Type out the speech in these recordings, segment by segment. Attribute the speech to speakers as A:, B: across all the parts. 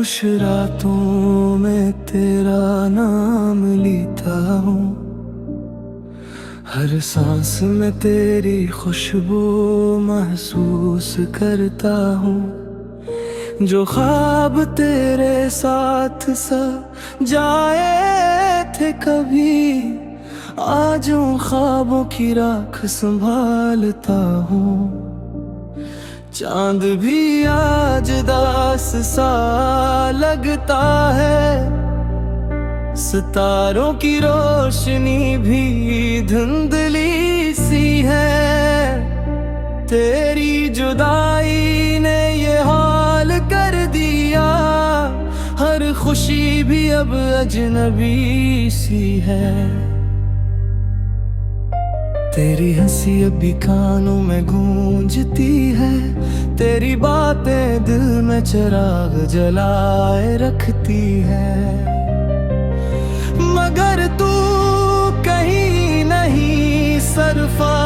A: खुश रातों में तेरा नाम लेता हूँ, हर सांस में तेरी खुशबू महसूस करता हूँ। जो ख्वाब तेरे साथ जाए थे कभी, आज उन ख्वाबों की राख संभालता हूँ। चांद भी आज दास सा लगता है, सितारों की रोशनी भी धुंधली सी है। तेरी जुदाई ने ये हाल कर दिया, हर खुशी भी अब अजनबी सी है। तेरी हंसी अभी कानों में गूंजती है, तेरी बातें दिल में चिराग जलाए रखती है। मगर तू कहीं नहीं सरफा,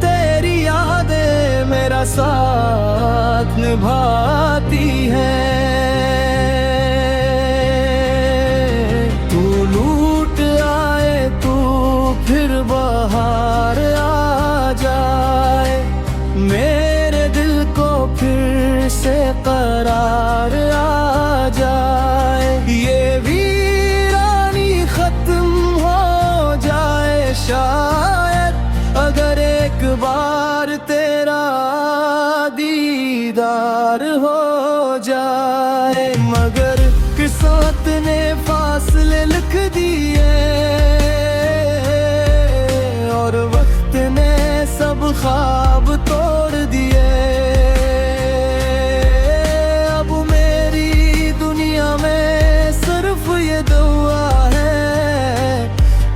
A: तेरी यादें मेरा साथ निभाती है। तू लूट आए तो फिर बाहर आ जाए, मेरे दिल को फिर से करार आ जाए। ये वीरानी खत्म हो जाए शायद, अगर एक बार तेरा दीदार हो जाए। मगर किस्मत ने फासले लिख दिए, और वक्त ने सब ख्वाब तोड़ दिए। अब मेरी दुनिया में सिर्फ ये दुआ है,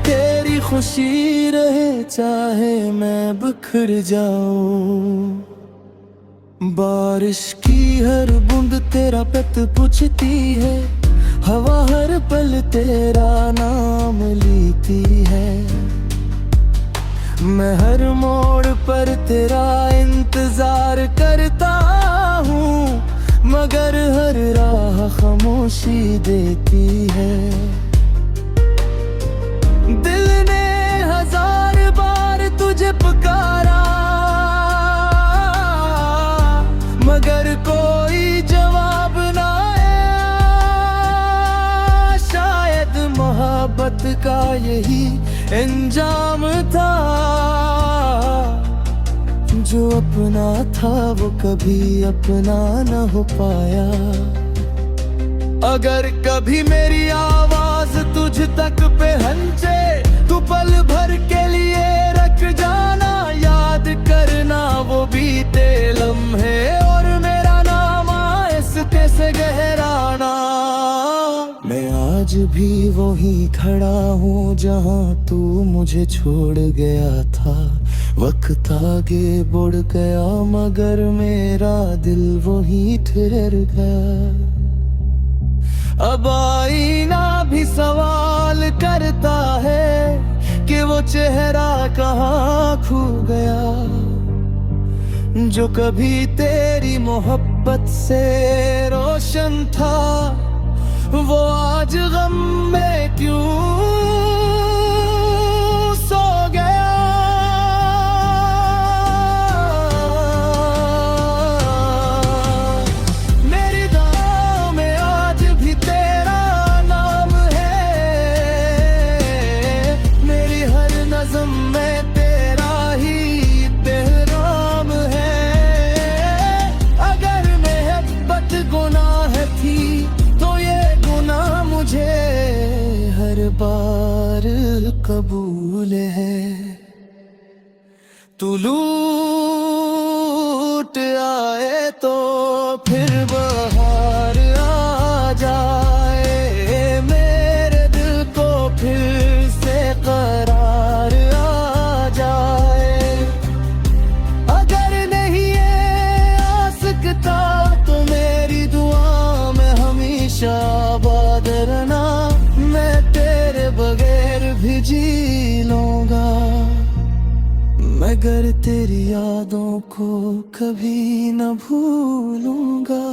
A: तेरी खुशी रहे चाहे मैं बिखर जाऊं। बारिश की हर बूंद तेरा पत पूछती है, हवा हर पल तेरा नाम लेती है। मैं हर मोड़ पर तेरा इंतजार करता हूँ, मगर हर राह खामोशी देती है। दिल ने हजार बार तुझे पुकारा, मगर कोई जवाब ना आया। शायद मोहब्बत का यही इंजाम था, जो अपना था वो कभी अपना न हो पाया। अगर कभी मेरी आवाज तुझ तक पे हंचे, तू पल भर के लिए रख जाना, याद करना वो बीते लम्हे, और मेरा नाम आइस्ते से गहराना। मैं आज भी वही खड़ा हूँ जहाँ तू मुझे छोड़ गया था। वक्त आगे बढ़ गया मगर मेरा दिल वही ठहर गया। अब आईना भी सवाल करता है कि वो चेहरा कहाँ खो गया, जो कभी तेरी मोहब्बत से रोशन था। वो आज गम में क्यों सो गया। मेरी दुआओं में आज भी तेरा नाम है, मेरी हर नज़्म में तेरा ही तेहराम है। अगर मोहब्बत गुनाह थी तो ये गुनाह मुझे हर बार कबूल है। तू लूट आए तो फिर बाहर आ जाए, मेरे दिल को फिर से करार आ जाए। अगर नहीं ये आसकता तो मेरी दुआ में हमेशा आबाद रहना, मैं तेरे बगैर भी जी लूंगा। मगर तेरी यादों को कभी न भूलूंगा।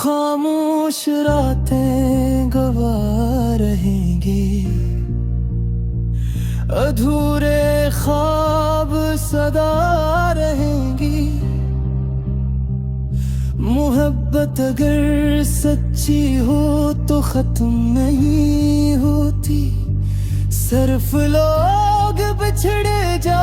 A: खामोश रातें गवाह रहेंगी, अधूरे ख्वाब सदा रहेंगी। मोहब्बत अगर सच्ची हो तो खत्म नहीं होती, सिर्फ लोग बिछड़े जा